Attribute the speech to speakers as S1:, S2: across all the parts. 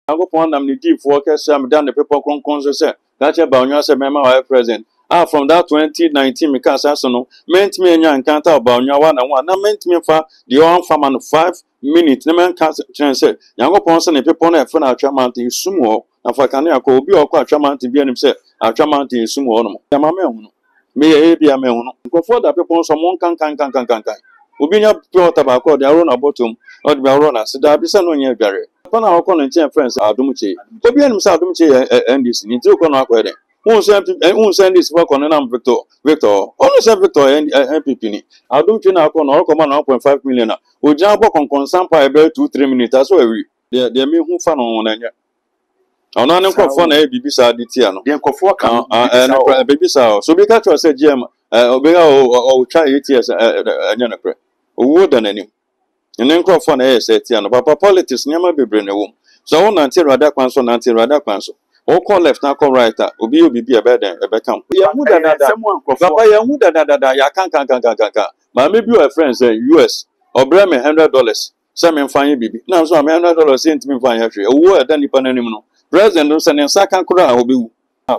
S1: Upon them the deep workers, done the paper concern, that's about your member present. From that 2019, because I know, meant me and young can't about your 1 and 1. Now meant me for the own farm 5 minutes. The man can't say, young upon some people on a phone, our chairman is sumo. If I can be or quite chairman to be himself, our chairman is sumo. Yamame, may be a man. Before that, people someone can. Ubinya pure tobacco, their own bottom, or the Barona, so there be some on your barrier. Upon our calling friends, our Dumuchi. Obian Sadumuchi and this in 2 corner. Who send this work on an Victor, only send Victor and MPP. I'll do now on command 1.5 million. We jump on consent by about 2-3 minutes. That's why they may who fun on any. On an uncle for a BBC Ditiano. The uncle for a baby sow. So we catch us a gem, Obega or try 8 years a Janapre. Wood than any. And then crop for a Tiano, but politics never be bring a womb. So on until Radakwanso. All call left, now call right. Obi be a bed and a become. Someone, Papa, ya can't. But maybe your friends say US or Bremen $100. Some in fine baby. Now, so I'm $100 sent me fine actually. A word than the Panamino. President don't send in second crowd will be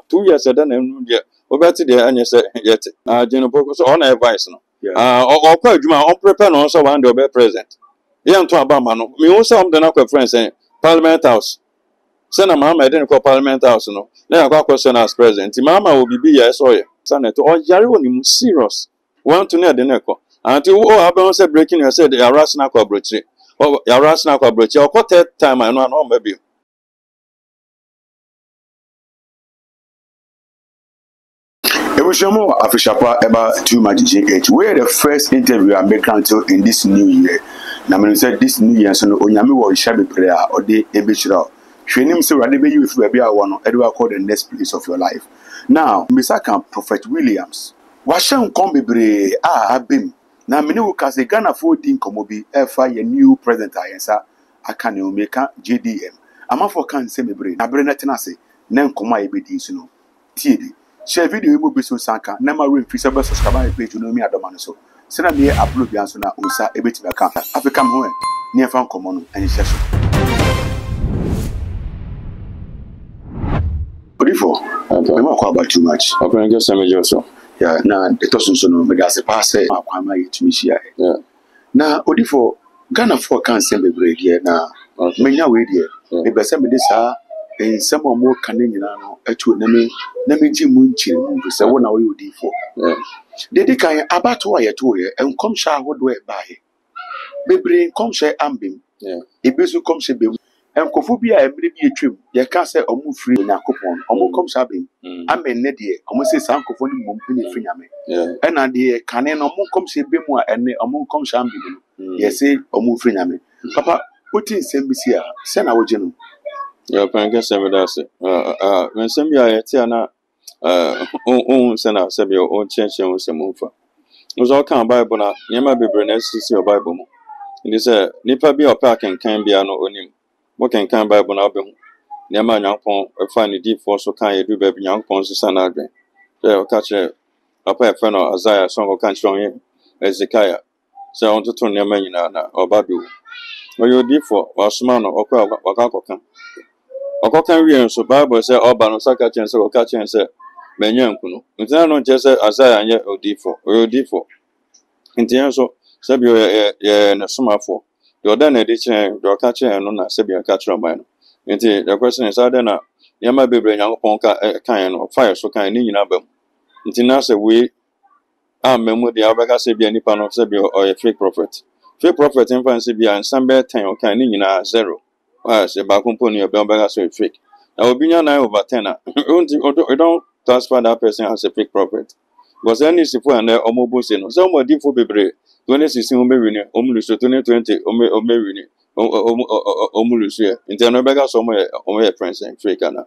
S1: 2 years done and yet. Over to the and you said yet. General Pocos on advice. Or quite Juma on prepare also one to be present. Young to Abamano. Me also am the knock friends saying Parliament House. Send a mamma, I didn't call Parliament House, no. Then I got question as president. Mamma will be yes or Senator or Yaroni serious. Want to near the neck. Until all happened said breaking, I said, Yarasna Cobrity. Oh, Yarasna Cobrity, or quarter time I know, maybe.
S2: It was more official about 2 GH. We're the first interview I make until in this new year. Now, when said this new year, so Onyami will shabby prayer or day a bishop. Training so rather you if we be one Edward called the next place of your life. Now, Misaka Prophet Williams. Washan come be abim. Now, many who can say Ghana 14 Komobi, F.I. a new president, I can make JDM. I'm for can say me brain. I bring a tenacity. Then come my baby, no. TD. Share video will be so sanka. Never ring feasible subscribe page to know me at the man so. Send me upload the answer now. Usa a bit of account. African home near found common and session. Before, I'm not about too much.
S1: I'm going to get some of
S2: yeah, now it doesn't know, but as a passer, I'm to me here. Now, Odifo, Ghana for can't send me bread here now. Many away dear. Maybe some of this are in some more canning at two name Jim Munchin, so 1 hour you D4. They can about wire to her and come share what way by. Baby, come share ambim. A business come share. And Kofobia and maybe a trim, they can't say or move free in a coupon, or come shopping. I'm a nedia, almost say some coupon mumpini finame. And I dear canon or more come say bimwa and among come shambing. Yes, say or move free name. Papa, put in same here, send our general.
S1: Your parents say that's it. When some year Tiana, send out your own change on some move. Was all kind of Bible, you might be bringing your Bible. It is a nipper be or pack and can be an onim. What can Bible now be? Near my young pond, a fine deep force, so can you do baby young ponds, son Adrian? They'll catch a pair of friend or Isaiah, song or can't show him, Ezekiah. So I want to turn your man or Babu. Well, you're deep for or Smano or Wakakokan. Or Cocan Rian, so Bible said, oh, Banosaka chance or catch and said, Benyan Kuno. It's not just Isaiah and yet or deep for, or you're deep for. In the answer, Sabio, and a summer for. You're done edition, you're catching and not Sabia catcher of mine. Indeed, the question is, I don't know. You might be bringing young Ponka kind of fire so kind in album. Until now, say we are Memo the Abaga Sabia Nipan of Sabio or a fake prophet. Fake prophet in Fansibia and some bad time or kind in 0. As a Bacumpony of Belbaga so fake. I will be 9 over 10. I don't transfer that person as a fake prophet. Was any support and their omobusino. Somewhat deep for Bebre. 2016 Omerini, Omulus 2020, Omerini, Omulusia, internal beggar somewhere, Ome Prince and Fricana.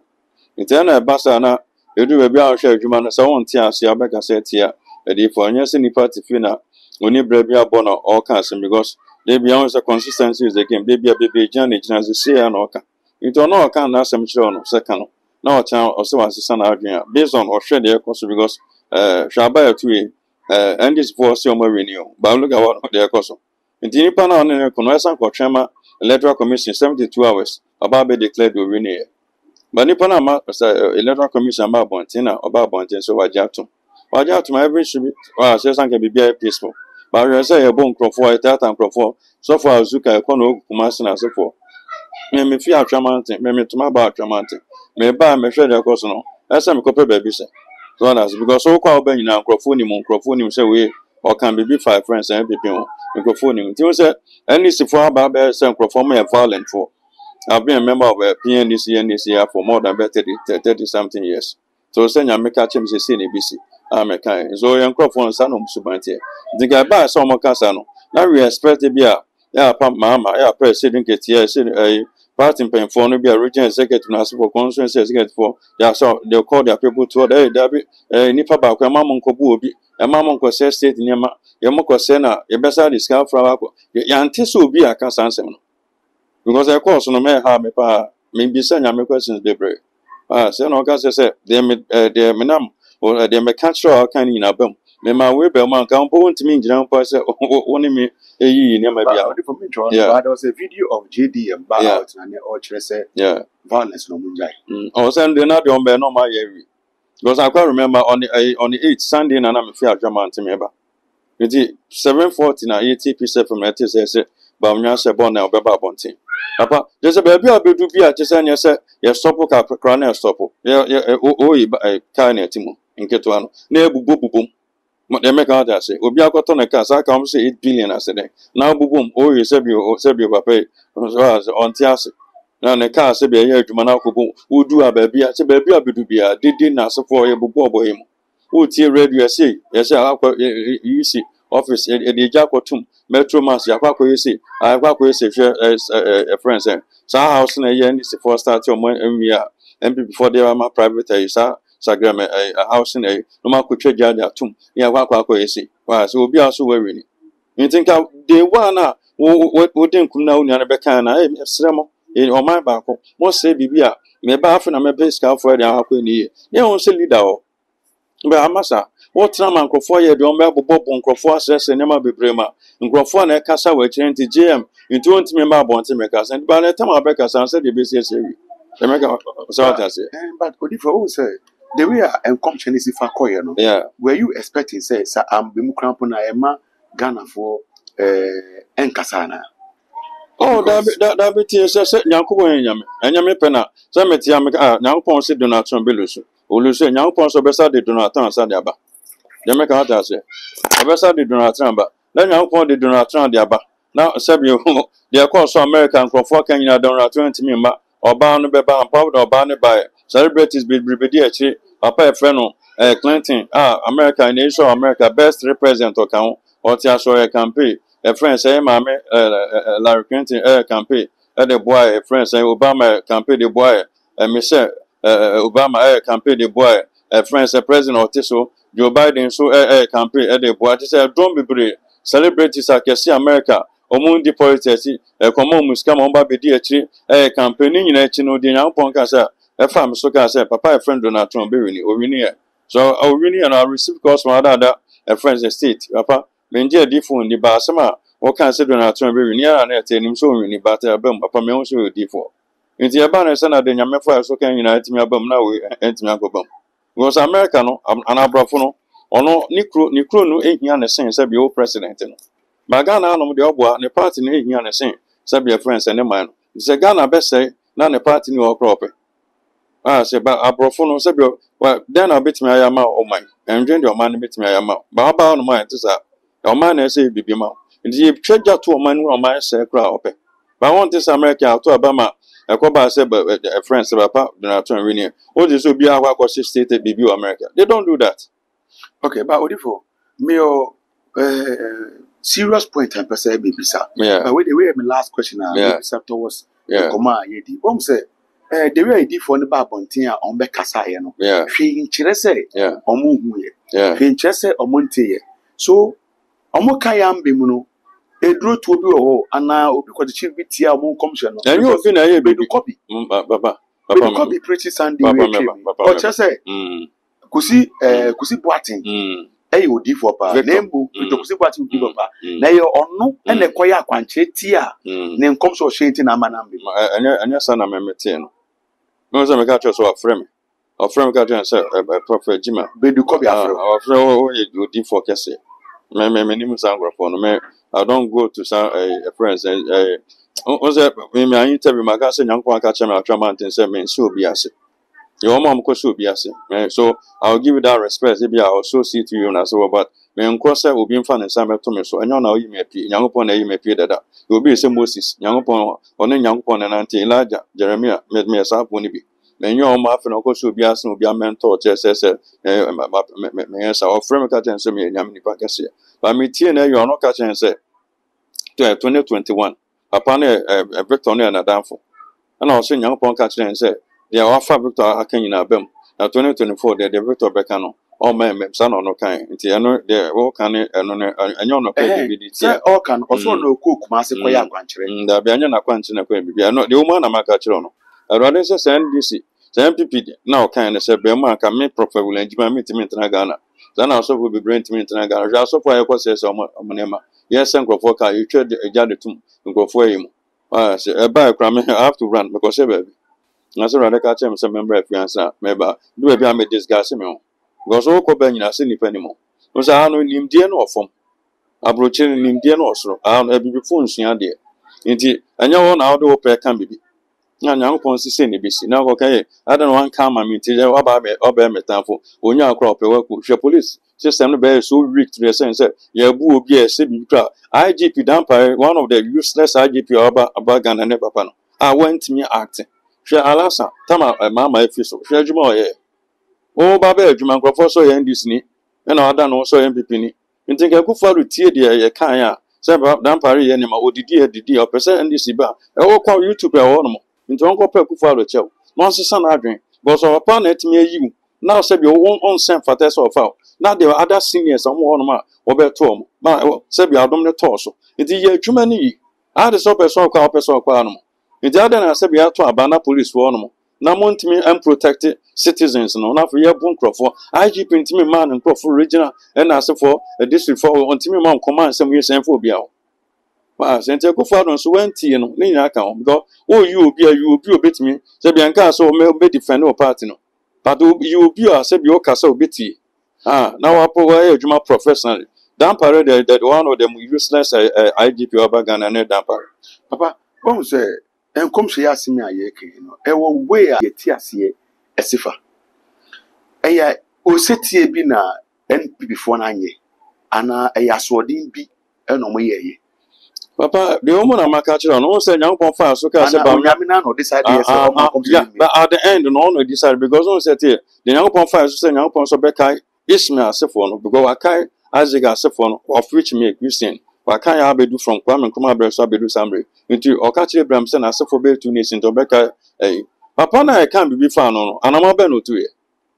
S1: Internal Bassana, you do a bear share Jumana, so on Tia, Siabeca said here, a difference in the party fina, only Brebia Bono or Cassim because they be always a consistency as they can baby Johnny, as a sea and Oka. You don't know, I can't ask some children, second. No, a child or so as the son Adrian, based on or share their cost because Shabaya 2. And this for some renew, but look at what they are costing. In Tinipana on a conversion for Chama, electoral commission 72 hours about be declared the winner. But nipa na electoral commission ma bonten na oba bonten so wajato my every should be say san can be peaceful. But we say e bon crofo e tata crofo so for azuka e kono kumase na so for me fi atwamante me tuma ba atwamante me ba me hwe de koso no esa me kope baby se so that's because so kwa oba nyina crofo ni say we or can be 5 friends and people crofo ni ti say any si for aba be say crofo me violent for. I've been a member of a PNDC for more than 30 something years. So send your make a change the CNBC. I'm a kind. So young crop on San Subanti. The guy by some Casano. Now we expect to be a pump mama, president get here, a party paying for no be a regional executive for conference executive for. They'll call their people to a Nipa Baka, Mamon Kobubi, a Mamon Cosse State in Yama, Yamoko Sena, a better discount from Yantis will be a Cassan. Because of course, no matter how maybe send your questions, they break. So no, because say they minam or they may catch your can in a bum. Me my way, man, come point to me, John Pass, only me a year near my
S2: yeah, there was a video of JD and Barrow and the say, violence no munjai.
S1: Or send the not on no my area. Because I can't remember on the 8th Sunday, and I'm a fair German to me. It's 7:40 na 80% from it says, but I'm not say born now, Baba Bontin. Papa, there's a baby I'll be to be at the same yes, stop, crane stop. Kind Timo in Ketuano. Near boom. They make out that say, Obia got on a cast, I come say 8 billion as a day. Now boom, you Sebio Papa on Tiasi. Now the car say, here to Manako, who do a baby, I say, baby I'll be to be a did not support a bobo him. Who tear radio say, yes, you see. Office the Jacotum Metro Mass Yakako you see I say a friend saying so house in a year is the first start your MP before they are my private Sagram a house in a no man could trade Jatum Yakako you see so be also wearing you think they wanna what wouldn't come now in a becana Sremo in on my back most say Bibia may bath and I'm a base car for the Aquini you won't say leader but Amasa. What time and Crofoy don't remember Bob on Crofoy says and never be Brema and Crofoy and Casa were trained to GM in 20 member Bontimakers and by the time I back as answered the business area. The mega but
S2: Odifo say the way and competition is if I call you.
S1: Yeah.
S2: Were you expecting say I'm Bimukrampona Emma Ghana for Enkasana?
S1: Oh, that be tears said Yanko and Yami Pena. Some Yamaka now Ponce Donald Trump Belus. Oluse Yanko Ponce beside the Donald Trump Sadiaba. The make out as a beside the Donald Trump. Then Yanko the Donald Trump Diaba. Now, Sabio, they are called American Crawford Kenya Donald 20 member or Barn Beba and Powder or Barney by celebrities be Brigadier Papa Freno, Clinton, America, Nation America, best represent account or Tiasoya campaign. A friend say, Mammy, Larry Clinton campaign, the boy, a friend say, Obama campaign the boy, Michelle Obama campaign the boy, a friend say, President Otiso, Joe Biden so campaign the boy. I say, don't be brave. Celebrities are Cassie America, Omundi politics, a common Muscam on Baby campaigning in a chino, the young Poncasa, a farm so can say, Papa, a friend Donald Trump, Ovinia. So, Ovinia and I receive cost from other a friend's estate, Papa. Mendia different the Basama, or can say Donald Trump near and attain him so many batter bum upon me also default. In the Abana Sana de Yamefa, so can unite me above now and Timago. Was Americano, an abrafono, or no Nicro no 8 years and saying, Sabio president. Magana no the Obwa, and the party 8 years and saying, Sabia friends and a man. It's a Ghana best say, none a party new or proper. Say, but abrafono Sabio, well, then I bet me I am out of mine, and join your man bet me I am out. But about mine to that. Your man say bibi ma. Ndi treasure to man who man say cry ope. But I want this America to Obama. Akoba say a friend say papa Donald Trump win. O dey so bia akwa state bibi America. They don't do that.
S2: Okay, but Odifo, me serious point and person bibi sa. But wait, the way my last question bibi sa towards Koma yedi. Say the way I did for the Babontin on be kasa ye no. Hwe nkyere say omo hu ye. Hwe nkyere say omo nte ye. So omo kayam be mu no edro to obi o ana obi ko the chief bitia omo commission no
S1: and you fit na here be
S2: copy
S1: papa
S2: pretty Sunday we o che say kusi Boatin ɛyɛ odiifoɔ paa na mbu ntɔkusi kwati odiifoɔ paa na ɛyɛ ɔno ɛna ɛkɔyɛ akwankyerɛ ti a ne nkɔm so ɔhyɛ nti na ama na mbe
S1: ɛnyɛ sa na mɛmɛte no no sɛ meka kyerɛ so afrɛ me ka kyerɛ sɛ prophet Jima
S2: bedu kɔ bi afrɛ
S1: afrɛ ɔyɛ odiifoɔ kɛseɛ me nim sa nkurɔfoɔ no me I don't go to some friends ɔsɛ me anyi interview maka sɛ nyankopɔn aka kyerɛ me atwa manten sɛ mensi obi ase you want mom so biase so I'll give you that respect if I also see to you na so but me nko say obi mfa ne nsa meto me so enyo na oyi me pie nyankopon na yi me pie dada obi say Moses nyankopon one nyankopon na nante Elijah Jeremiah me sa po ni bi me nyo ma afa na ko so biase obi amento che se me sa ofre me ka chen se me nyam nipa kese ba me tie na yo no ka chen se 2021 papa na Victor na danfo na o se nyankopon ka chen se yeah, our Victor Akanyina Bem. Now 2024, the Victor Becano, all men, son or no kind. Until I know the all can and you're not paying
S2: all can also no cook, Master Koya country.
S1: The Biana Quantin, I know the woman I'm a catcher. I rather say NDC, the MPP now kind of say Bema can make profit will enjoy me to Mintanagana. Then also will be bring to Mintanagana. Just so far, I was says on Manema. Yes, and Grofoka, you trade a jaditum and go for him. I say, a buy cramming, I have to run because baby. Nasa rather catch him some member of Fianza, maybe do a bit discuss him. Goes all Coben as any penny. Was I know him dear or from approaching him dear also. I'll have before seeing dear. Indeed, and your own outdoor pair can be. Young Ponsi Sini BC. Now, okay, I don't want come. I mean, tell about me or bear metamfo. When you are crop a work with your police. System bear so weak to the sense that your boo be a civil crowd. IGP Damper, one of the useless IGP about Ghana never panel. I went to me acting. She alasa tama mama efiso she adwuma oye o ba ba adwuma nkrofo so ye ndis ni na oda no so ye MPP ni ntinka kufaru tie de ye kan ya se dan pare ye ni ma odidi opese ndis ba e wo kwa YouTube e wo no nti won ko pa kufaru chew no sesa na adwen but so papa na etimi ayi na se bi on sen fates of out na the other seniors am wo no ma wo be to mo ma se bi adom ne to so nti ye adwuma ni yi ade so person kwa no It other than said, we have to abandon police for no. Now, Montimi and protected citizens, no, not for your bunker for IGP Intimi man and Crawford regional and ask for a district for Ontimi man command some years and for Biao. Well, sent a good father so went to Nina account because you will be a bit me, Sabianca so may be defend no party no. But you will be a Sabio Castle bitty. Now I provide Juma professionally. Dampare that one of them useless IGP Obagan and Dampare.
S2: Papa, oh, say. Enkom hwe asemi ayeke no ewo way a yeti ase esifa eya osetie bi na NPP fo na anye ana eya asodin bi eno mo yeye
S1: papa the woman amaka chiro no say nyankopon fa so ka say ba
S2: nyame na no decide yes
S1: but at the end no decide because no say the nyankopon fa so say nyankopon so be kai Ishmael asefo no because wakai Isaac asefo no of which me Christian Wakan ya abedu from Kwame Nkrumah Abreso abedu Sambre. Nti okachi Abraham say na sefo be tu nation to beka papa na e kan bibi fa no anama be no tu ye.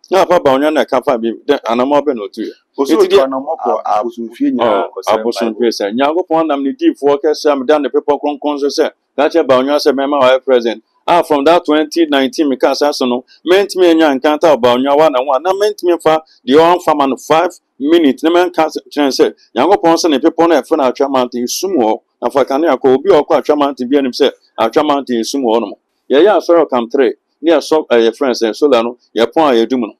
S1: Na papa onya na ka fa bi anama be no tu ye.
S2: Oso ti anama ko abosunfie nya ko se
S1: abosunfie say nyagopon nam ne difo ke say am dan the people konkon so say that ba onya say mema wa president from that 2019 me ka say so no meant me nya nkanta ba onya wa na wa na meant me fa the one farmer 5 minutes na man ka say nyagopon say ne people na e fa na atwa mountain sumo na fa kan ya ko obi okwa atwa mountain bi anim say atwa mountain sumo no ye ya so come 3 near so friends and so la no ye pon a ye dum no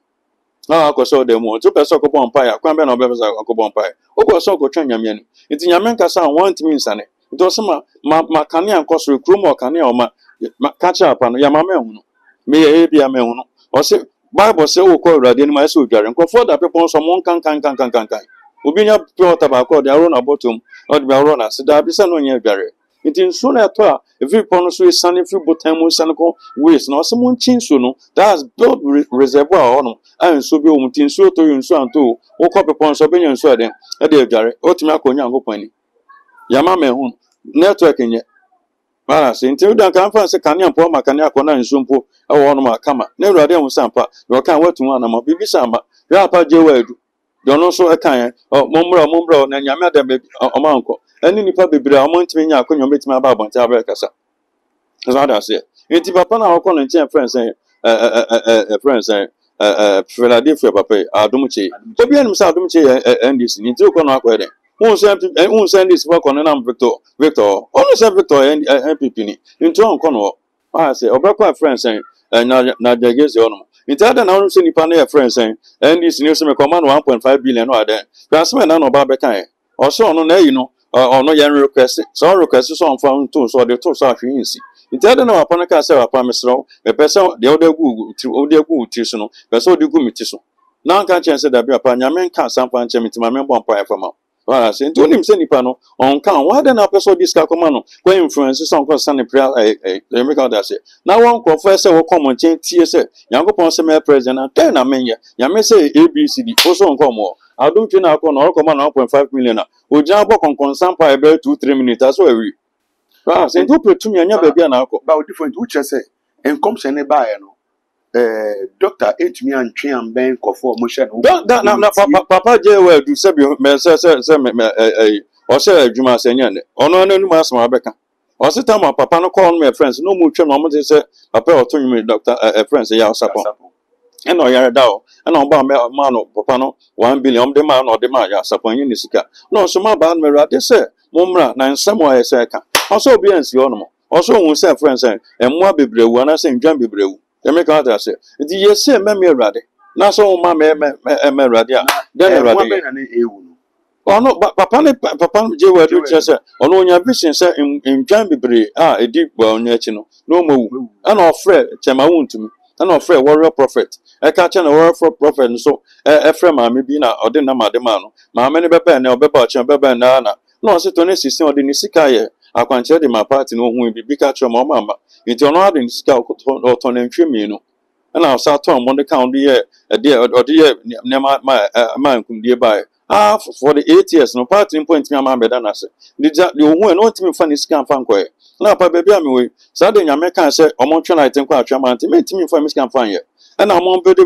S1: na akoso dem o to person ko bon pa ya kwan be na obe person ko bon pa o ko so ko twa nyame ani nti nyame nka sa want me nsane nti o se ma kan ya nkoso krum o kan ya o ma catch up no ya ma mehu no me ye bia mehu no o se Bible say o ko urade ni ma se odware nko for da people so mon kan obi nya pure tobacco de aro na bottom o de aro na se da bi se no nya adware nti nso na to a every pon so isane every bottom mo sane ko waste na o se mon chin so no that's build reservoir no an so bi o mutin so to yun so anto o ko pepon so be nya so de e de adware o timi akonya ngopon ni ya ma mehu network nye Mara se nti udan kan fa se kania mpo ma kania akona nsumpo e wo no ma kama na urade hu sampa do kan watu hu na ma bibi samba ya pa je wadu do no so e kan mombra na nyame da be o ma nko ani nipa bebira o mo ntimi nya akonyo betimi aba abonta aba kasa so that say nti papa na akona nchen friends friends Philadelphia papa Adumche obi anim say Adumche NDC ni ti o kono akwede won say NDC for kono na Victor onu say Victor NPP ni nti on kono say obekwa friends na jageze onu nti ada na onu say nipa na friends NDC ni so me command 1.5 billion no ada transfer na no ba beka e o so onu na yi no ono yen request so on fa nto so de to so ahwensi nti ada na wapa na ka say wapa mesro me pese de odagu ti so no pese odagu miti so na nka chense da bi wapa nyame nka sampa nche miti ma me bon pa efama wa say nti onim se nipa no on kan wa da na pese diska koma no kwa influence so on ko san prayer make out that say na won ko fa say wo come nchen tie say yankopon say me president na na menye nyame say ABCD o so on ko mo Adumche na akọ na ọkọ ma na 1.5 million na ojan abo konkon sampa ebe 2-3 minutes so ewi say do pretumi anya ba bia na akọ
S2: ba different which say enkom se ne ba no doctor etumi antwe amben kofo mo hye no
S1: na papa je we do se bi me se o se adwuma se nya ne ono ananu ma asema abeka o se tam papa no call me friends no mu twem no mo se papa o to nyum doctor friends ya osapon and no yare da o and on ba ma no papa no 1 billion de ma no de ma ya sapon yin ni sika no so ma ba me rade se mo mra na nsem o yese ka o so obi ansi o no mo o so hu se friends emwa bebrewu ana se ndwan bebrewu e me ka ta se di yese me me rade na so ma me rade a den rade
S2: na ne ewu no
S1: ono papa je we do se ono onya vision se ndwan bebre edi gba onya echi no no mo ana ofre chema wuntumi ana ofre warrior prophet eka cha na warrior prophet so efre ma me bi na ode na madema no ma me ne bebe na obeba cha bebe na no se to ne sisi ode ni sika ye akwanche de ma party no hu bi ka cha ma mama nti ono ade ni sika oto na ntwemi no ana sa to mo de count ye ode ye ne ma nkumdie bai for the 8 years no party point me ma beda na se de ohun no ntimi fa ni sika fa nkoye na pa baby am we sa de nyame kan se omontwe na iten kwa atwa ma ntimi ntimi fa mi sika fa ye na mo mbe de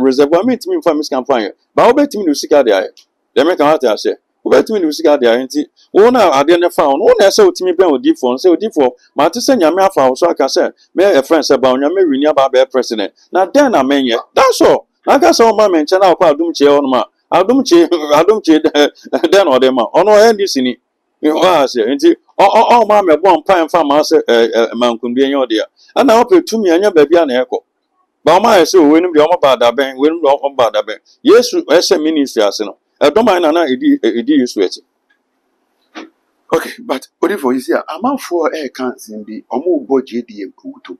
S1: reservoir me ntimi fa mi sika fa ye ba obetimi no sika de aye de me kan ata se obetimi no sika de aye nti wo na ade ne fa wo na se otimi ben odi for se odi for ma te se nyame afa wo so aka se me a friend se ba nyame wini aba be president na den na menye that's all na ka se o ma menche na akwa Adumche ono ma Adumche den o de ma ono NDC ni say nti o ma me bon pan fa ma se mankundie nya ode a na opetumi anya ba bia na ekọ ba ma se o wenim de o ma ba da ben wenim de o ba da ben Yesu ese ministry ase no edoma na edi Yesu echi
S2: okay but what if you see amanfo can be omo bo JDM kuto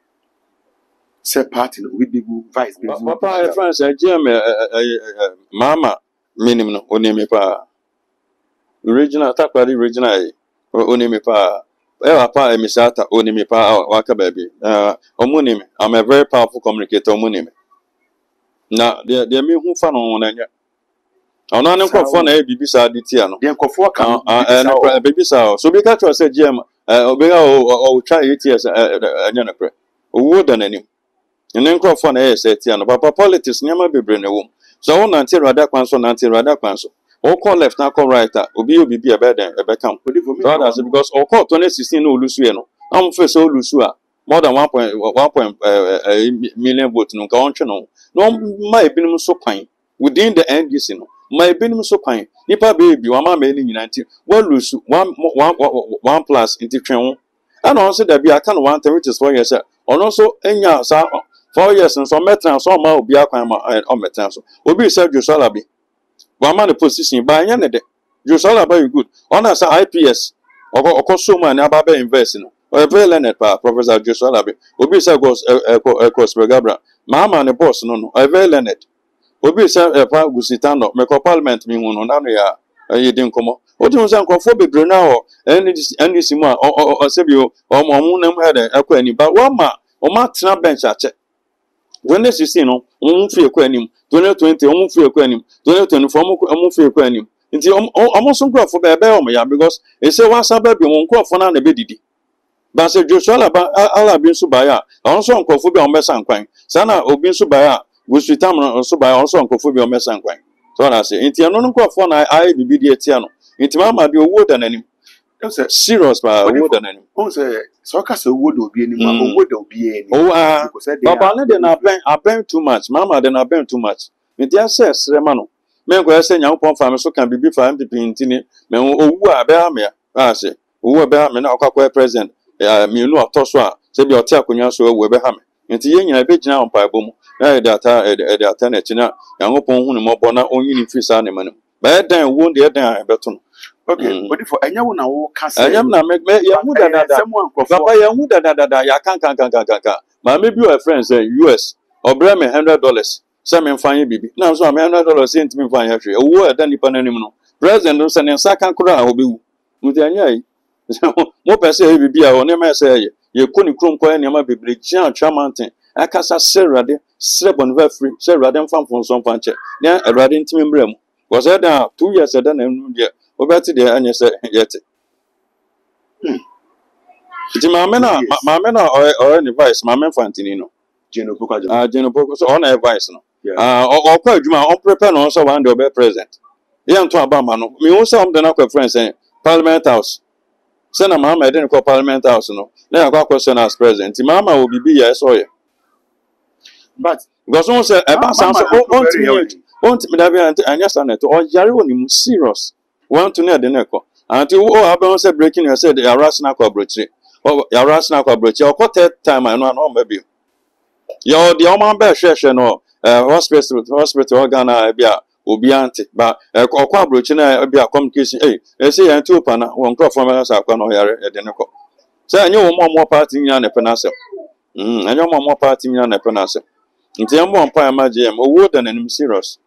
S2: se party with people vice president
S1: papa France GM mama minim no onemi pa original takwari original onemi pa papa emisata onemi pa waka baby omunimi I'm a very powerful communicator omunimi na de me hu fa no na nya ona ne nkofo na bibisa aditi ano
S2: de nkofo kan
S1: bibisa so be ka tro say GM obega o try 8 years anya na pre owo da nanim ne nkofo na say tiano papa politics nyama bebre na wom so won nanti rada kwan so o call left na call right obi bia beden e be kan so that's because o call 2016 no olusu e no am fe so olusu a more than 1 million votes no ka on twe no ma ebinum so kwan within the NDC no ma ebinum so kwan nipa baby wa ma me ni nyina nti wa olusu 1 plus nti twen and also there be aka no 134 years ono so enya sa 4 years so metra so ma obi akwan ma o metra so obi say Joshua bi wa ma the position ba nya ne de Joshua ba you good ona sa IPS okoso man aba ba invest no o very learned pa Professor Joshua bi obi say Ecos Gabra ma ne boss no very learned obi say pa Gusitano me ko parliament mi hu no na no ya yedin komo o ti say nkofo bebre na ho NDC mu a o se bi o mo nam head akwa ani ba wa ma o ma tena bench ache 2016 no omu fi ekwa anim 2020 omu fi ekwa anim 2024 omu fi ekwa anim nti omu so nkrofo be o ya because e say wa saba bi omu nkrofo na be didi ba se Joshua ala bi nso ba ya on so nkrofo bi o mesa nkwan sana obi nso ba ya Gusitam nso ba ya on so nkrofo bi o mesa nkwan so na say nti eno nkrofo na ai bibi di etia no nti mama de owo da nanim serious pa wo da nanim
S2: on say so ka say wo do obi ani ma wo da obi ani
S1: oh papa ne de na aben too much mama de na aben too much me dia say srema no me ko say nyankopon fa me so kan bibi fa MPP ntini me owu a be ha me a say owu be ha me na akwa president me nu otoso a se bi ote akonya so owu be ha me nti ye nyina be gina on pa bom na e data na china nyankopon hu ne mo bona onyi ni fisa ne manim ba dan wo de dan beto no
S2: okay but for enya wo na wo ka say
S1: enya na me ya hu da papa ya hu da ya kan ma me bi o friend say US obra me $100 say me mfanye bibi na so me $100 sent me mfanye hwe owo e da nipa nanim no president no say ne nsa kan kura a obewu muti anya yi mo pese e bibi a one me say ye koni krom kwa ne ma bebre gian atwa mountain akasa serade serebon free serade mfamfon so mfanche ne erade ntimi mbrem was that 2 years da na nu de obeti de anya say yete Iti maame na or any vice maame fantini no
S2: Jeno Poko
S1: Jeno Poko so on advice no or kwa adwuma on prepare no so one dey be president ye nto abama no me won say am dey na kwa friends parliament house say na mama dey kwa parliament house no na yakwa question as president mama will be ya so ye
S2: but
S1: because won say e ba san so on me da be anya sanet o yare oni mu serious want to know the neko until happen say breaking you said ya rasna kwa brochire ya rasna kwa brochire o kote time I know maybe yo the oman be hwehwe no hospital organ bia obi ante ba okwa brochire na bia communication say ya ntu pa na won crop from sa kwa no yare de neko say anya wo mo party nya na penase anya mo party nya na penase nti ya mo mpa ma gm owo da nanim serious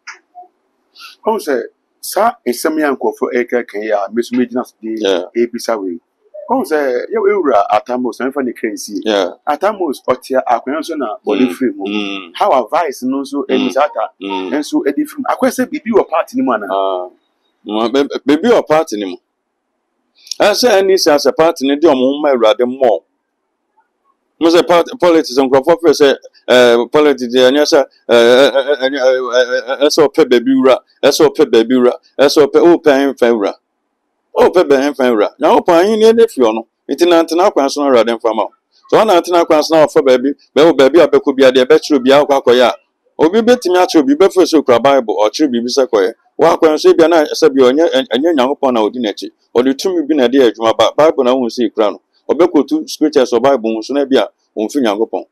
S2: on say sa esem yankofo eka kan ya mesumegina de ebisa we on say ye ewura atamos na fa ne crazy atamos otia akwan so na body free mu how advice no so emisata enso edi free akwese bibi wo party ni mu ana
S1: bibi wo party ni mu asa ani sa party ni de omo ma urade mo Mose politics and crop say politics anya sa eso pe babura eso pe open fawura o pe ben fawura na o pan yin ne fio no itina kwan so no rade fama so na ntina kwan so na ofo baby abeko bia de be chiro bia akwakoya obi betimi a chiro bi be fo so kra bible o chiro bi se koye wa kwan so bia na se bia onye nyankopon na odi na chi o de tumi bi na de adwuma ba bible na hu se kra no obekotu scriptures of bible so na bia onfi nyankopon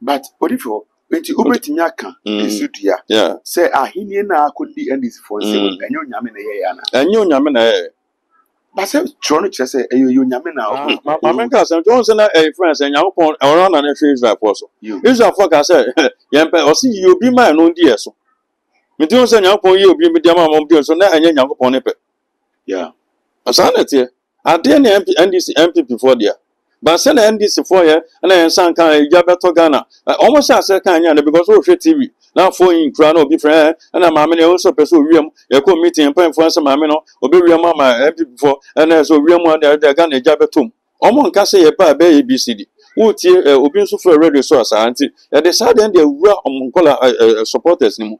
S2: but odifo enti obetimi aka esudua say ahini na akodi endis for say enyo nyame na ye ya na
S1: enyo nyame na ye
S2: ba say trono kire say eyo nyame na
S1: ma menka say John say na friends nyankopon ora na na Israel for so Israel for ka say yempe o si yi obi man no di eso me ti on say nyankopon yi obi mi dia ma mo bi so na enye nyankopon ne pe asanete ade na NDC MPP for dia but say na NDC for here na ensan kan eja beto Ghana almost as kan anya because we hwe TV na for in kra na obi friend na maame na so person wiem e ko meeting pan for say maame no obi wiem ama MPP for na so wiem na de Ghana eja betom omo nka say ye ba be ABCD wo tie obi nso for radio so asanti e de sad end de wura omonkola supporters ni mu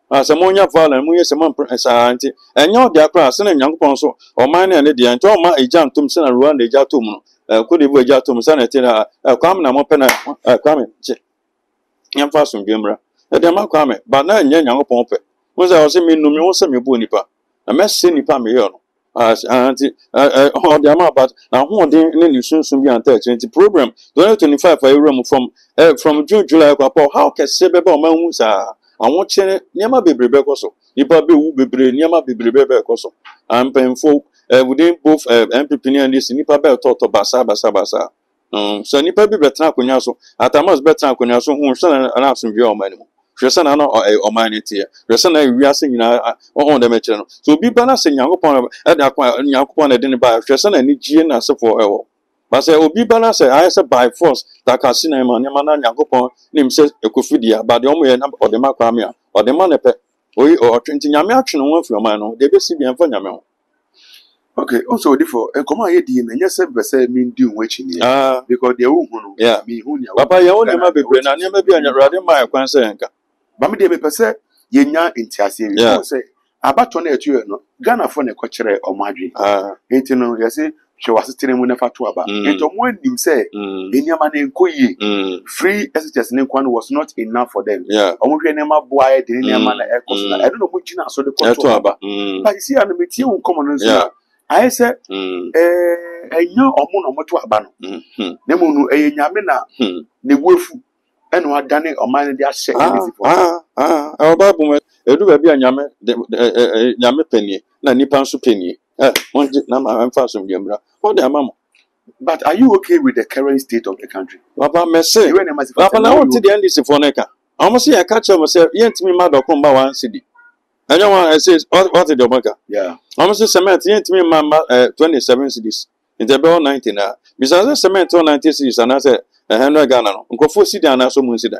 S1: asamonya vala mu yese man asanti enyo de akra se na nyankopon so o man na ne de ento o ma eja ntom se na Rwanda eja tom no kodi bu eja tom se na tena kwam na mo pena kwam che nyamfa so ndwemra e de ma kwam ba na nya nyankopon pe mo se o se me numi wo se me bu nipa na me se nipa me yo no asanti o de ma but na ho de ne ni sunsun bi anta 20 program 2025 for room from June July kwa how can se be ba o ma hu sa awon chere niam bebrebe koso ipa be wu bebre niam bebrebe be koso ampenfo within both MPP and this nipa be to basa so nipa bi betra akonya so atamas betra akonya so hu hwe na asomdwe o mani mu hwe se na na o mani tie hwe se na wiase nyina o de mechere no so bi bana se nyankopon e da kwa nyankopon na de ne ba hwe se na ni gie na sefo ewo but say obi balance I say by force that can see na man na nyankopon nim say ekofidia but the omo ye na o de makwa me a o de ma ne pe oyi o 20 nyame atwe no afi o man no de be si bi enfa nyame ho
S2: okay also differ come here di na nya se be say me ndi unwe chi ni because they wu hu no me hu ni
S1: papa ye won ma bebre na ne ma bi anya rade ma kwan se nka
S2: ba me de me pese ye nya entiase wi say abato na etu no Ghana for na ko kire o madwe enti no ye say she was sitting mu nefa to aba ento mo anim say enyama na enkoye free SHS ne kwan was not enough for them omo hwe nema boa de enyama na ekos na I don't know mo gina so de to aba but you see an metie won common nso I say enyo omo no mo to aba no na mo no enyame na ne wofu eno adane oman de ahye anything for
S1: our Bible edu ba bia nyame nyame panie na nipa nso panie one na am fa so mdemra what the amamo.
S2: But are you okay with the current state of the country?
S1: Papa me say papa na want the NDC for neka almost say I catch am say yentimi ma dokon ba wan cedi enyo one I say what the banka almost say cement yentimi ma 27 cedis in the bill 19 na because cement 90 cedis and I say 100 Ghana no nkofo cedi ana so mun cedi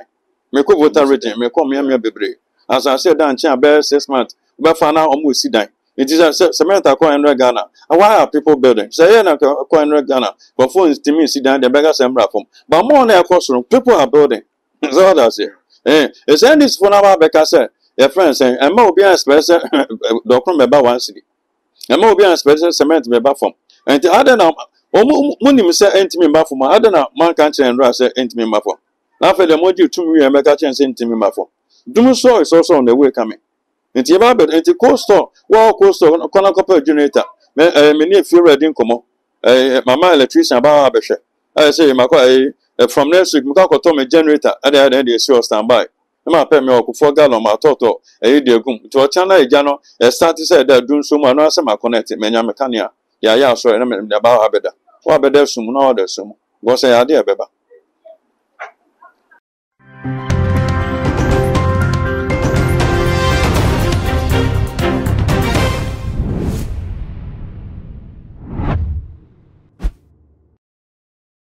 S1: me ko voter rating me ko me bebre as I said dan chan be 6 months be fa na omo cedi. It is a cement across 100 Ghana. Why are people building? Say, yeah, across 100 Ghana. But for instance, sit down the beggars and from. But more than across room, people are building. That's all I say. It's any this for our Becca said, your friend saying, and more be a special document about one city. And more be a special cement me back from. And the other now, Munim say, ain't me back from my other now, man can't and Russ say, ain't me back from. After the modu 2 million, make a chance ain't me back from. Do so is also on the way coming. Nti eba bed nti coastal wa coastal kona copper generator me ni fuel ready nkomo mama electrician ba abehwe say makwa from next week mka ko to me generator ade dey see standby ma pay me ko 4 gallon ma toto de agum nti o chana eja no start say da dun so mu anu ase ma connect me nya mechanic ya so na me ba abeda wa abeda sum na order sum go say ade ebeba